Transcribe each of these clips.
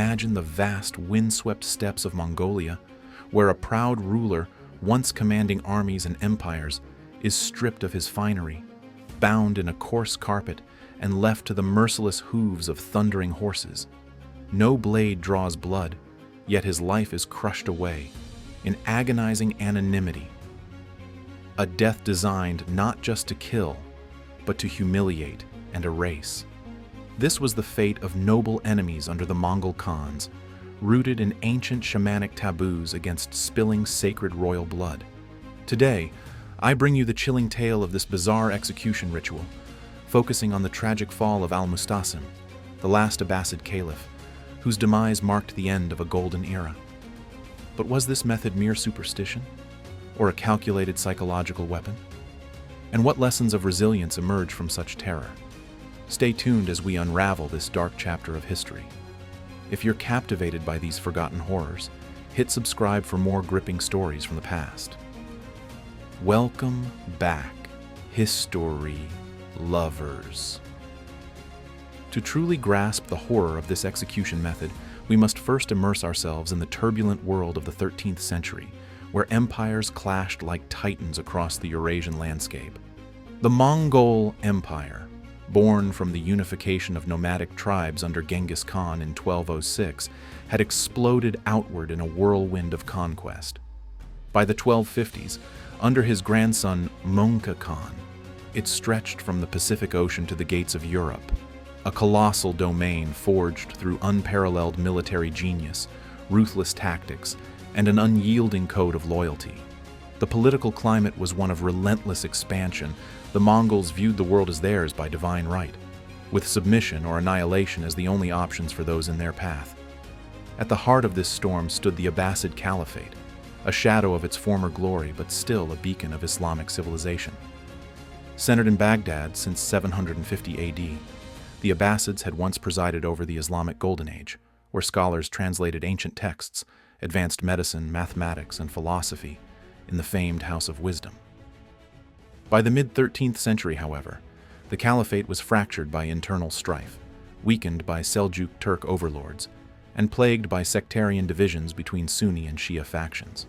imagine the vast, windswept steppes of Mongolia, where a proud ruler, once commanding armies and empires, is stripped of his finery, bound in a coarse carpet, and left to the merciless hooves of thundering horses. No blade draws blood, yet his life is crushed away in agonizing anonymity. A death designed not just to kill, but to humiliate and erase. This was the fate of noble enemies under the Mongol Khans, rooted in ancient shamanic taboos against spilling sacred royal blood. Today, I bring you the chilling tale of this bizarre execution ritual, focusing on the tragic fall of Al-Mustasim, the last Abbasid caliph, whose demise marked the end of a golden era. But was this method mere superstition, or a calculated psychological weapon? And what lessons of resilience emerge from such terror? Stay tuned as we unravel this dark chapter of history. If you're captivated by these forgotten horrors, hit subscribe for more gripping stories from the past. Welcome back, history lovers. To truly grasp the horror of this execution method, we must first immerse ourselves in the turbulent world of the 13th century, where empires clashed like titans across the Eurasian landscape. The Mongol Empire, born from the unification of nomadic tribes under Genghis Khan in 1206, had exploded outward in a whirlwind of conquest. By the 1250s, under his grandson Mongol Khan, it stretched from the Pacific Ocean to the gates of Europe, a colossal domain forged through unparalleled military genius, ruthless tactics, and an unyielding code of loyalty. The political climate was one of relentless expansion. The Mongols viewed the world as theirs by divine right, with submission or annihilation as the only options for those in their path. At the heart of this storm stood the Abbasid Caliphate, a shadow of its former glory but still a beacon of Islamic civilization. Centered in Baghdad since 750 AD, the Abbasids had once presided over the Islamic Golden Age, where scholars translated ancient texts, advanced medicine, mathematics, and philosophy in the famed House of Wisdom. By the mid-13th century, however, the caliphate was fractured by internal strife, weakened by Seljuk Turk overlords, and plagued by sectarian divisions between Sunni and Shia factions.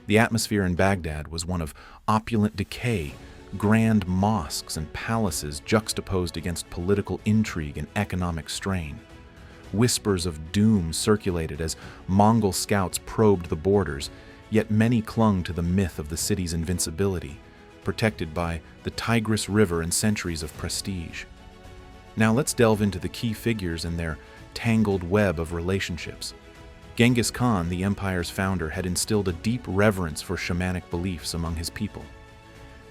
The atmosphere in Baghdad was one of opulent decay, grand mosques and palaces juxtaposed against political intrigue and economic strain. Whispers of doom circulated as Mongol scouts probed the borders, yet many clung to the myth of the city's invincibility, protected by the Tigris River and centuries of prestige. Now let's delve into the key figures and their tangled web of relationships. Genghis Khan, the empire's founder, had instilled a deep reverence for shamanic beliefs among his people.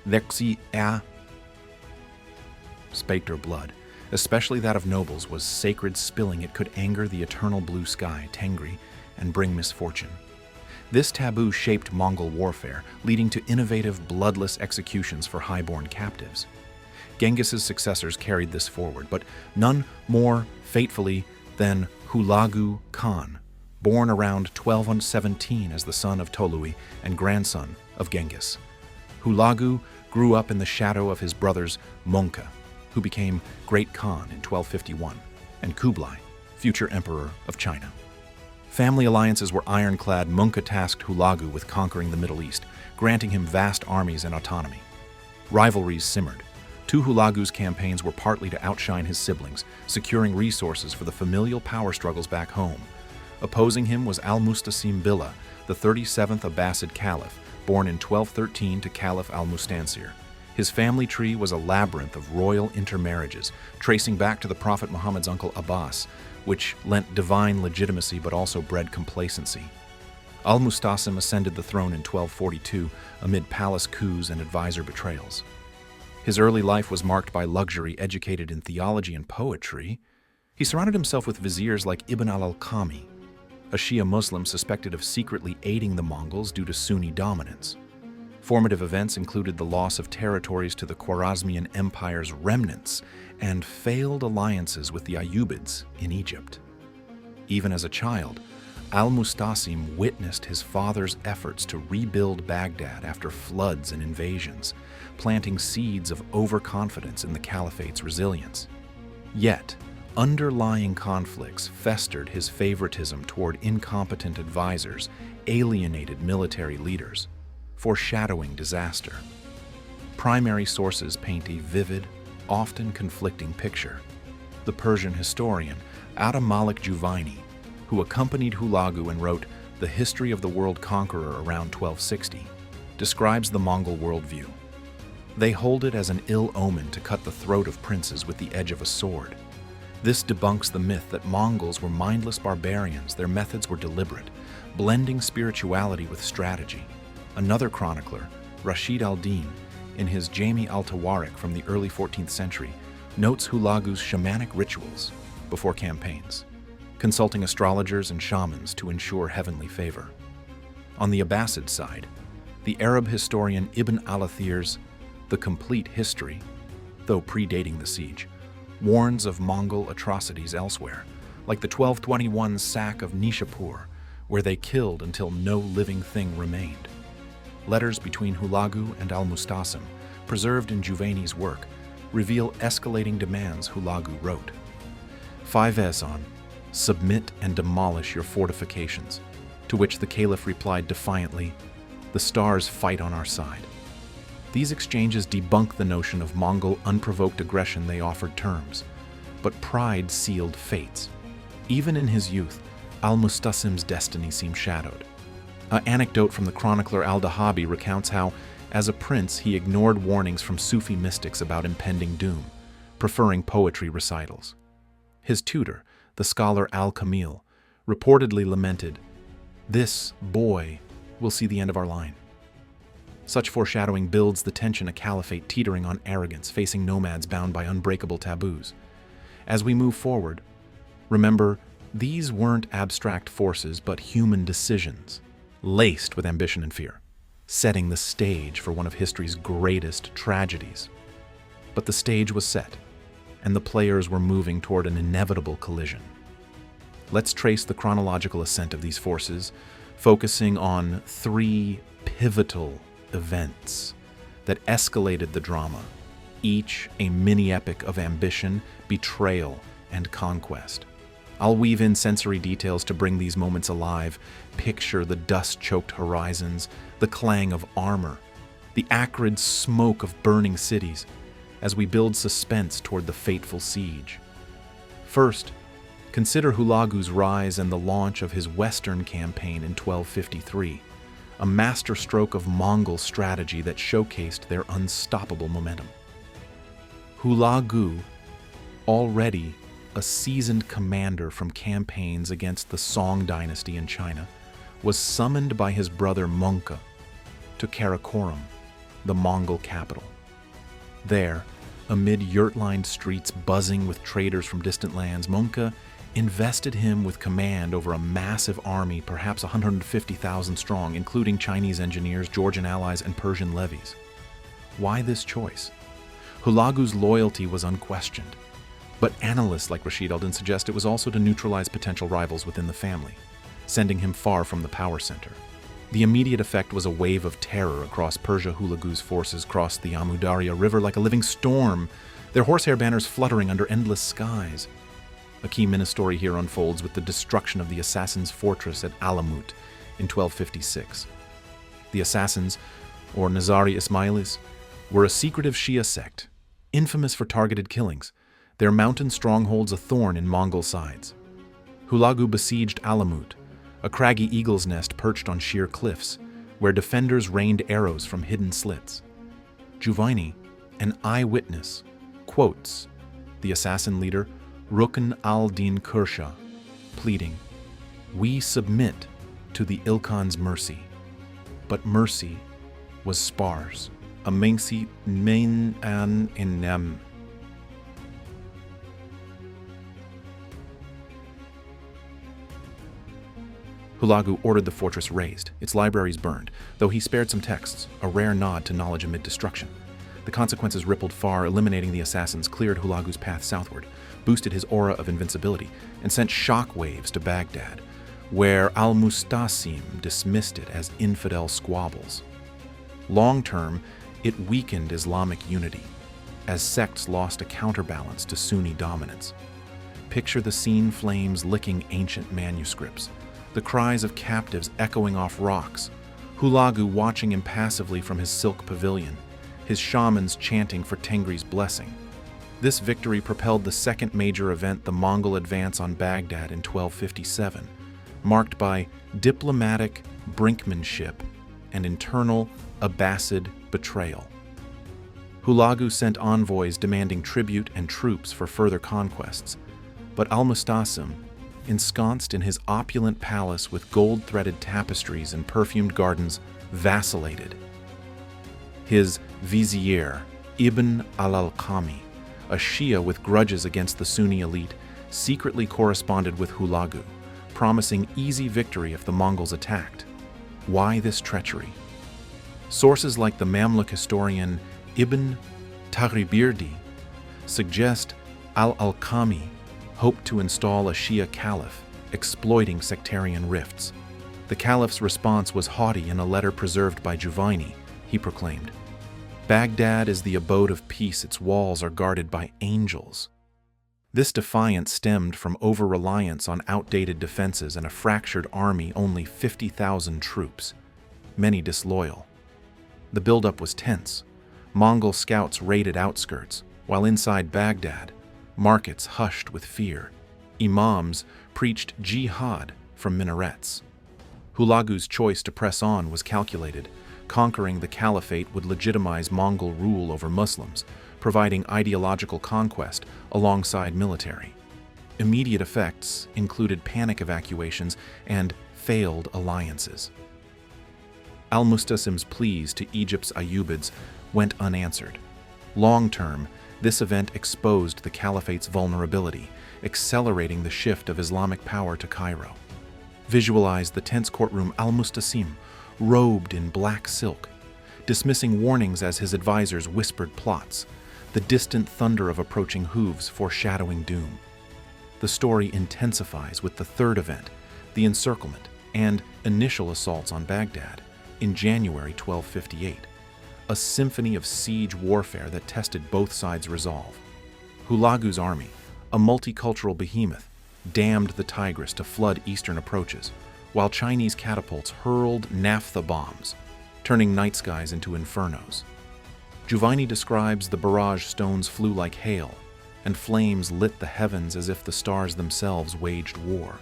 Legacies, spate or blood, especially that of nobles, was sacred spilling. It could anger the eternal blue sky, Tengri, and bring misfortune. This taboo shaped Mongol warfare, leading to innovative, bloodless executions for highborn captives. Genghis's successors carried this forward, but none more fatefully than Hulagu Khan, born around 1217 as the son of Tolui and grandson of Genghis. Hulagu grew up in the shadow of his brothers Mongol, who became Great Khan in 1251, and Kublai, future emperor of China. Family alliances were ironclad. Mongol tasked Hulagu with conquering the Middle East, granting him vast armies and autonomy. Rivalries simmered. Two Hulagu's campaigns were partly to outshine his siblings, securing resources for the familial power struggles back home. Opposing him was Al-Mustasim Billah, the 37th Abbasid Caliph, born in 1213 to Caliph al-Mustansir. His family tree was a labyrinth of royal intermarriages, tracing back to the Prophet Muhammad's uncle Abbas, which lent divine legitimacy but also bred complacency. Al-Mustasim ascended the throne in 1242 amid palace coups and advisor betrayals. His early life was marked by luxury. Educated in theology and poetry, he surrounded himself with viziers like Ibn al-Alqami, a Shia Muslim suspected of secretly aiding the Mongols due to Sunni dominance. Formative events included the loss of territories to the Khwarezmian Empire's remnants and failed alliances with the Ayyubids in Egypt. Even as a child, Al-Mustasim witnessed his father's efforts to rebuild Baghdad after floods and invasions, planting seeds of overconfidence in the caliphate's resilience. Yet, Underlying conflicts festered his favoritism toward incompetent advisors, alienated military leaders, foreshadowing disaster. Primary sources paint a vivid, often conflicting picture. The Persian historian Malik Juvaini, who accompanied Hulagu and wrote The History of the World Conqueror around 1260, describes the Mongol worldview. They hold it as an ill omen to cut the throat of princes with the edge of a sword. This debunks the myth that Mongols were mindless barbarians. Their methods were deliberate, blending spirituality with strategy. Another chronicler, Rashid al-Din, in his Jami al-Tawarik from the early 14th century, notes Hulagu's shamanic rituals before campaigns, consulting astrologers and shamans to ensure heavenly favor. On the Abbasid side, the Arab historian Ibn al-Athir's The Complete History, though predating the siege, warns of Mongol atrocities elsewhere, like the 1221 sack of Nishapur, where they killed until no living thing remained. Letters between Hulagu and al-Mustasim, preserved in Juvaini's work, reveal escalating demands Hulagu wrote. 5s on, submit and demolish your fortifications, to which the caliph replied defiantly, the stars fight on our side. These exchanges debunk the notion of Mongol unprovoked aggression. They offered terms, but pride sealed fates. Even in his youth, al-Mustasim's destiny seemed shadowed. An anecdote from the chronicler al-Dahabi recounts how, as a prince, he ignored warnings from Sufi mystics about impending doom, preferring poetry recitals. His tutor, the scholar al-Kamil, reportedly lamented, "This boy will see the end of our line." Such foreshadowing builds the tension, a caliphate teetering on arrogance, facing nomads bound by unbreakable taboos. As we move forward, remember, these weren't abstract forces but human decisions, laced with ambition and fear, setting the stage for one of history's greatest tragedies. But the stage was set, and the players were moving toward an inevitable collision. Let's trace the chronological ascent of these forces, focusing on three pivotal events that escalated the drama, each a mini-epic of ambition, betrayal, and conquest. I'll weave in sensory details to bring these moments alive. Picture the dust-choked horizons, the clang of armor, the acrid smoke of burning cities, as we build suspense toward the fateful siege. First, consider Hulagu's rise and the launch of his western campaign in 1253, a masterstroke of Mongol strategy that showcased their unstoppable momentum. Hulagu, already a seasoned commander from campaigns against the Song dynasty in China, was summoned by his brother Mongke to Karakoram, the Mongol capital. There, amid yurt-lined streets buzzing with traders from distant lands, Mongke invested him with command over a massive army, perhaps 150,000 strong, including Chinese engineers, Georgian allies, and Persian levies. Why this choice? Hulagu's loyalty was unquestioned, but analysts like Rashid al-Din suggest it was also to neutralize potential rivals within the family, sending him far from the power center. The immediate effect was a wave of terror across Persia. Hulagu's forces crossed the Amu Darya River like a living storm, their horsehair banners fluttering under endless skies. A key mini-story here unfolds with the destruction of the Assassins' fortress at Alamut in 1256. The Assassins, or Nizari Ismailis, were a secretive Shia sect, infamous for targeted killings, their mountain strongholds a thorn in Mongol sides. Hulagu besieged Alamut, a craggy eagle's nest perched on sheer cliffs, where defenders rained arrows from hidden slits. Juvaini, an eyewitness, quotes the assassin leader Rukn al-Din Kursha, pleading, "We submit to the Ilkhan's mercy." But mercy was sparse. Amengsi mein an inem. Hulagu ordered the fortress razed, its libraries burned, though he spared some texts, a rare nod to knowledge amid destruction. The consequences rippled far, eliminating the assassins, cleared Hulagu's path southward, boosted his aura of invincibility, and sent shockwaves to Baghdad, where al-Mustasim dismissed it as infidel squabbles. Long-term, it weakened Islamic unity, as sects lost a counterbalance to Sunni dominance. Picture the scene: flames licking ancient manuscripts, the cries of captives echoing off rocks, Hulagu watching impassively from his silk pavilion, his shamans chanting for Tengri's blessing. This victory propelled the second major event, the Mongol advance on Baghdad in 1257, marked by diplomatic brinkmanship and internal Abbasid betrayal. Hulagu sent envoys demanding tribute and troops for further conquests, but Al-Mustasim, ensconced in his opulent palace with gold-threaded tapestries and perfumed gardens, vacillated. His vizier, Ibn al-Alqami, a Shia with grudges against the Sunni elite, secretly corresponded with Hulagu, promising easy victory if the Mongols attacked. Why this treachery? Sources like the Mamluk historian Ibn Taghribirdi suggest al-Alqami hoped to install a Shia caliph, exploiting sectarian rifts. The caliph's response was haughty. In a letter preserved by Juvaini, he proclaimed, "Baghdad is the abode of peace, its walls are guarded by angels." This defiance stemmed from over-reliance on outdated defenses and a fractured army, only 50,000 troops, many disloyal. The buildup was tense. Mongol scouts raided outskirts, while inside Baghdad, markets hushed with fear. Imams preached jihad from minarets. Hulagu's choice to press on was calculated. Conquering the caliphate would legitimize Mongol rule over Muslims, providing ideological conquest alongside military. Immediate effects included panic evacuations and failed alliances. Al-Mustasim's pleas to Egypt's Ayyubids went unanswered. Long-term, this event exposed the caliphate's vulnerability, accelerating the shift of Islamic power to Cairo. Visualize the tense courtroom: Al-Mustasim, robed in black silk, dismissing warnings as his advisors whispered plots, the distant thunder of approaching hooves foreshadowing doom. The story intensifies with the third event, the encirclement and initial assaults on Baghdad in January 1258. A symphony of siege warfare that tested both sides' resolve. Hulagu's army, a multicultural behemoth, dammed the Tigris to flood eastern approaches, while Chinese catapults hurled naphtha bombs, turning night skies into infernos. Juvaini describes the barrage stones flew like hail, and flames lit the heavens as if the stars themselves waged war.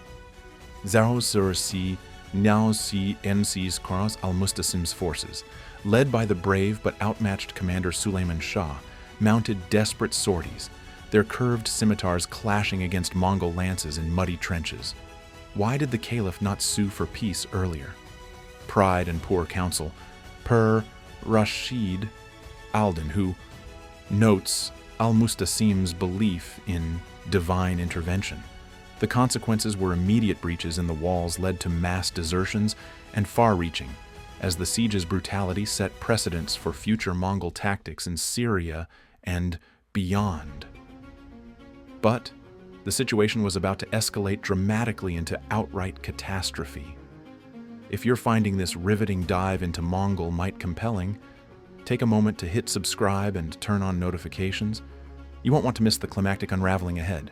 Zaro Sursi now see NC's cross al-Mustasim's forces, led by the brave but outmatched commander Suleiman Shah, mounted desperate sorties, their curved scimitars clashing against Mongol lances in muddy trenches. Why did the caliph not sue for peace earlier? Pride and poor counsel, per Rashid Alden, who notes al-Mustasim's belief in divine intervention. The consequences were immediate breaches in the walls led to mass desertions and far-reaching, as the siege's brutality set precedents for future Mongol tactics in Syria and beyond. But the situation was about to escalate dramatically into outright catastrophe. If you're finding this riveting dive into Mongol might compelling, take a moment to hit subscribe and turn on notifications. You won't want to miss the climactic unraveling ahead.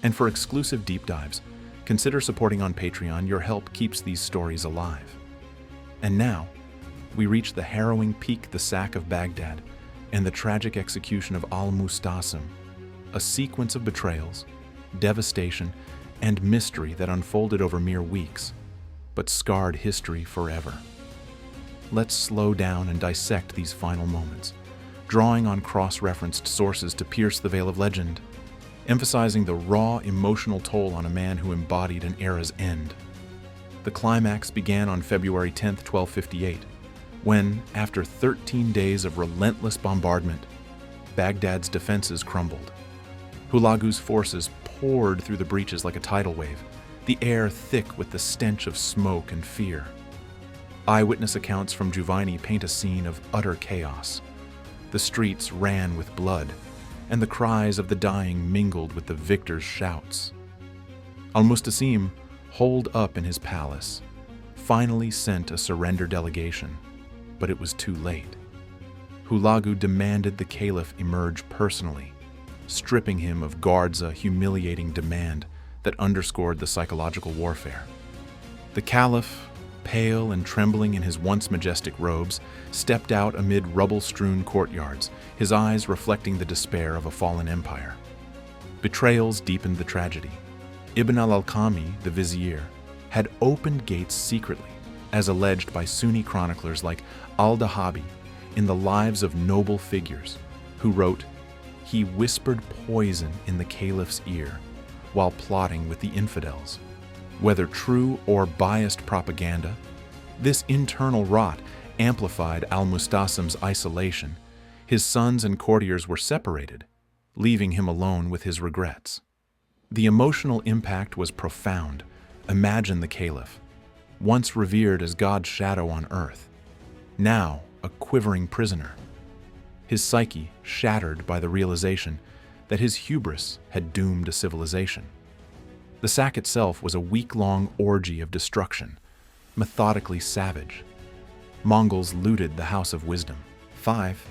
And for exclusive deep dives, consider supporting on Patreon. Your help keeps these stories alive. And now, we reach the harrowing peak, the sack of Baghdad, and the tragic execution of Al-Mustasim, a sequence of betrayals, devastation, and mystery that unfolded over mere weeks, but scarred history forever. Let's slow down and dissect these final moments, drawing on cross-referenced sources to pierce the veil of legend, emphasizing the raw emotional toll on a man who embodied an era's end. The climax began on February 10, 1258, when, after 13 days of relentless bombardment, Baghdad's defenses crumbled. Hulagu's forces poured through the breaches like a tidal wave, the air thick with the stench of smoke and fear. Eyewitness accounts from Juvaini paint a scene of utter chaos. The streets ran with blood, and the cries of the dying mingled with the victor's shouts. Al-Mustasim, holed up in his palace, finally sent a surrender delegation, but it was too late. Hulagu demanded the caliph emerge personally, stripping him of guard's humiliating demand that underscored the psychological warfare. The Caliph, pale and trembling in his once majestic robes, stepped out amid rubble-strewn courtyards, his eyes reflecting the despair of a fallen empire. Betrayals deepened the tragedy. Ibn al-Alqami, the vizier, had opened gates secretly, as alleged by Sunni chroniclers like al-Dahabi in the lives of noble figures, who wrote, "He whispered poison in the caliph's ear while plotting with the infidels." Whether true or biased propaganda, this internal rot amplified al-Mustasim's isolation. His sons and courtiers were separated, leaving him alone with his regrets. The emotional impact was profound. Imagine the caliph, once revered as God's shadow on earth, now a quivering prisoner. His psyche shattered by the realization that his hubris had doomed a civilization. The sack itself was a week-long orgy of destruction, methodically savage. Mongols looted the House of Wisdom. 5.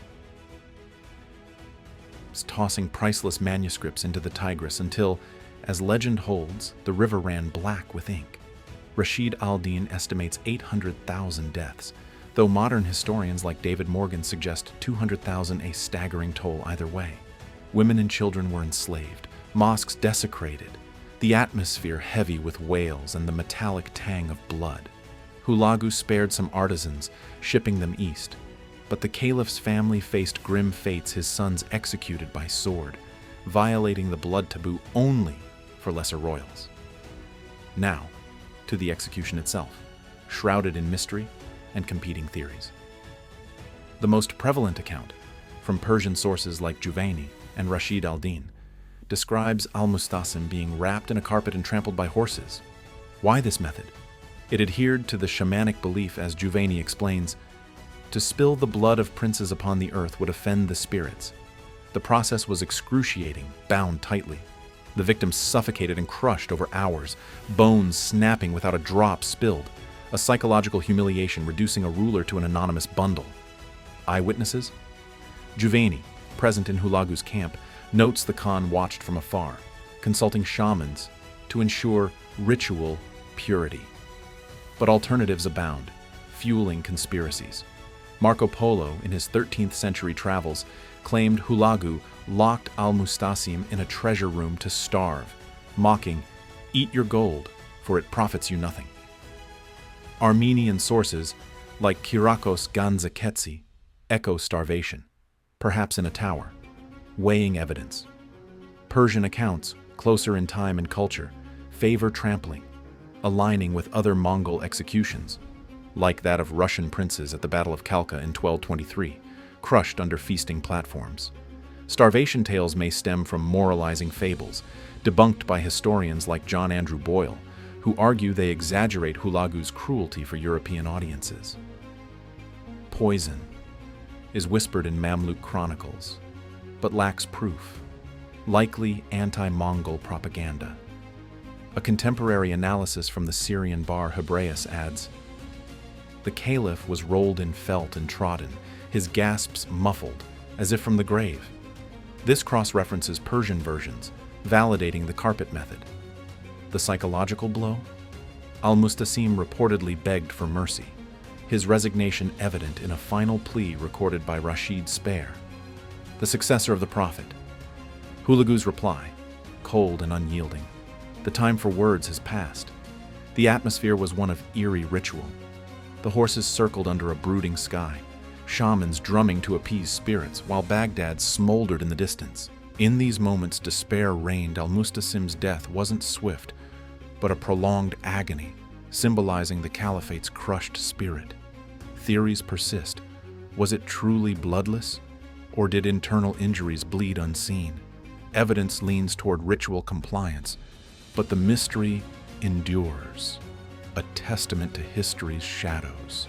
Tossing priceless manuscripts into the Tigris until, as legend holds, the river ran black with ink. Rashid al-Din estimates 800,000 deaths, though modern historians like David Morgan suggest 200,000, a staggering toll either way. Women and children were enslaved, mosques desecrated, the atmosphere heavy with wails and the metallic tang of blood. Hulagu spared some artisans, shipping them east, but the caliph's family faced grim fates, his sons executed by sword, violating the blood taboo only for lesser royals. Now, to the execution itself, shrouded in mystery and competing theories. The most prevalent account, from Persian sources like Juvaini and Rashid al-Din, describes al-Mustasim being wrapped in a carpet and trampled by horses. Why this method? It adhered to the shamanic belief, as Juvaini explains, to spill the blood of princes upon the earth would offend the spirits. The process was excruciating, bound tightly. The victim suffocated and crushed over hours, bones snapping without a drop spilled, a psychological humiliation reducing a ruler to an anonymous bundle. Eyewitnesses? Juvaini, present in Hulagu's camp, notes the Khan watched from afar, consulting shamans to ensure ritual purity. But alternatives abound, fueling conspiracies. Marco Polo, in his 13th century travels, claimed Hulagu locked al-Mustasim in a treasure room to starve, mocking, "Eat your gold, for it profits you nothing." Armenian sources, like Kyriakos Ganzaketsi, echo starvation, perhaps in a tower, weighing evidence. Persian accounts, closer in time and culture, favor trampling, aligning with other Mongol executions, like that of Russian princes at the Battle of Kalka in 1223, crushed under feasting platforms. Starvation tales may stem from moralizing fables, debunked by historians like John Andrew Boyle, who argue they exaggerate Hulagu's cruelty for European audiences. Poison is whispered in Mamluk chronicles, but lacks proof, likely anti-Mongol propaganda. A contemporary analysis from the Syrian Bar Hebraeus adds, "The caliph was rolled in felt and trodden, his gasps muffled, as if from the grave." This cross-references Persian versions, validating the carpet method. The psychological blow? Al-Mustasim reportedly begged for mercy, his resignation evident in a final plea recorded by Rashid Spare, the successor of the prophet. Hulagu's reply, cold and unyielding. The time for words has passed. The atmosphere was one of eerie ritual. The horses circled under a brooding sky, shamans drumming to appease spirits, while Baghdad smoldered in the distance. In these moments, despair reigned. Al-Mustasim's death wasn't swift, but a prolonged agony, symbolizing the caliphate's crushed spirit. Theories persist. Was it truly bloodless, or did internal injuries bleed unseen? Evidence leans toward ritual compliance, but the mystery endures, a testament to history's shadows.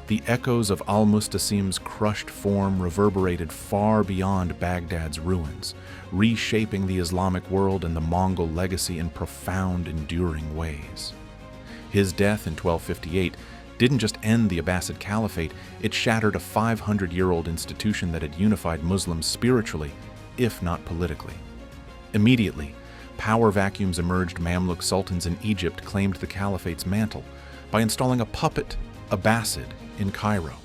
The echoes of al-Mustasim's crushed form reverberated far beyond Baghdad's ruins, reshaping the Islamic world and the Mongol legacy in profound, enduring ways. His death in 1258 didn't just end the Abbasid Caliphate, it shattered a 500-year-old institution that had unified Muslims spiritually if not politically. Immediately, power vacuums emerged. Mamluk sultans in Egypt claimed the caliphate's mantle by installing a puppet Abbasid in Cairo,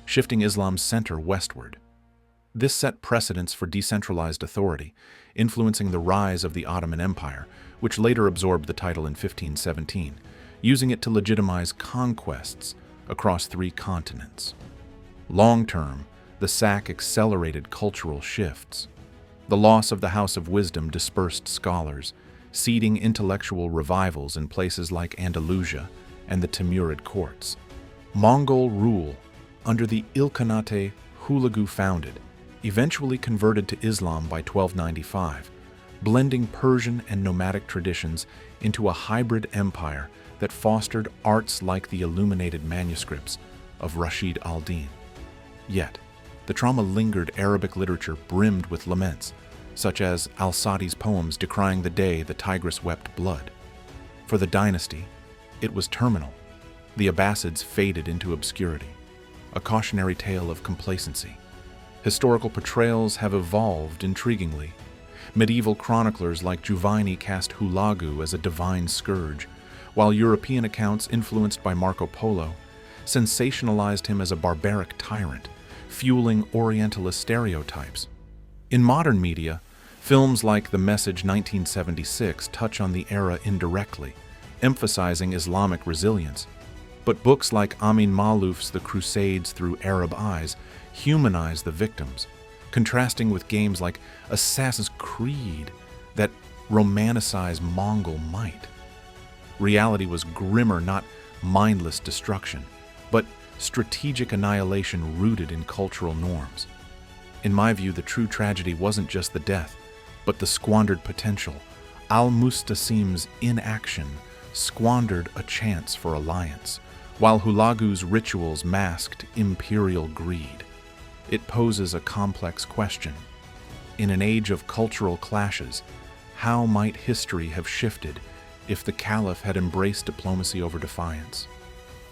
shifting Islam's center westward. This set precedents for decentralized authority, influencing the rise of the Ottoman Empire, which later absorbed the title in 1517, using it to legitimize conquests across 3 continents. Long-term, the sack accelerated cultural shifts. The loss of the House of Wisdom dispersed scholars, seeding intellectual revivals in places like Andalusia and the Timurid courts. Mongol rule, under the Ilkhanate Hulagu founded, eventually converted to Islam by 1295, blending Persian and nomadic traditions into a hybrid empire that fostered arts like the illuminated manuscripts of Rashid al-Din. Yet, the trauma-lingered Arabic literature brimmed with laments, such as al-Sadi's poems decrying the day the Tigris wept blood. For the dynasty, it was terminal. The Abbasids faded into obscurity, a cautionary tale of complacency. Historical portrayals have evolved intriguingly. Medieval chroniclers like Giovanni cast Hulagu as a divine scourge, while European accounts influenced by Marco Polo sensationalized him as a barbaric tyrant, fueling Orientalist stereotypes. In modern media, films like The Message 1976 touch on the era indirectly, emphasizing Islamic resilience. But books like Amin Malouf's The Crusades Through Arab Eyes humanize the victims, contrasting with games like Assassin's Creed that romanticize Mongol might. Reality was grimmer, not mindless destruction, but strategic annihilation rooted in cultural norms. In my view, the true tragedy wasn't just the death, but the squandered potential. Al-Mustasim's inaction squandered a chance for alliance, while Hulagu's rituals masked imperial greed. It poses a complex question. In an age of cultural clashes, how might history have shifted if the caliph had embraced diplomacy over defiance,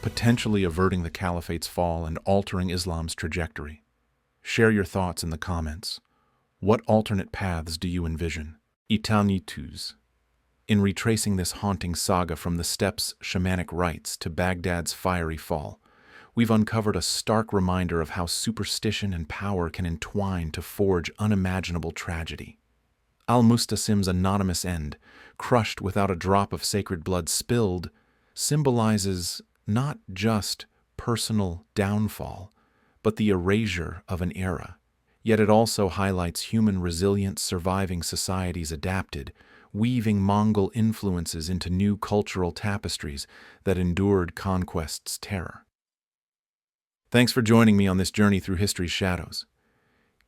potentially averting the caliphate's fall and altering Islam's trajectory? Share your thoughts in the comments. What alternate paths do you envision? Itanitus. In retracing this haunting saga from the steppes' shamanic rites to Baghdad's fiery fall, we've uncovered a stark reminder of how superstition and power can entwine to forge unimaginable tragedy. Al-Mustasim's anonymous end, crushed without a drop of sacred blood spilled, symbolizes not just personal downfall, but the erasure of an era. Yet it also highlights human resilience. Surviving societies adapted, weaving Mongol influences into new cultural tapestries that endured conquest's terror. Thanks for joining me on this journey through history's shadows.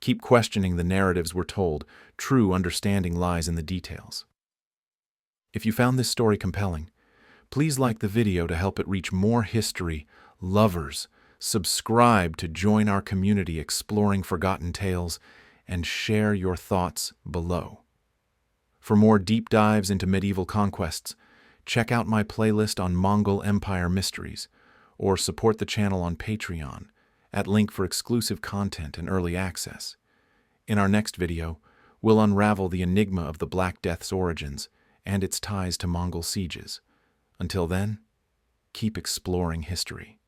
Keep questioning the narratives we're told. True understanding lies in the details. If you found this story compelling, please like the video to help it reach more history lovers. Subscribe to join our community exploring forgotten tales, and share your thoughts below. For more deep dives into medieval conquests, check out my playlist on Mongol Empire mysteries, or support the channel on Patreon at link for exclusive content and early access. In our next video, we'll unravel the enigma of the Black Death's origins and its ties to Mongol sieges. Until then, keep exploring history.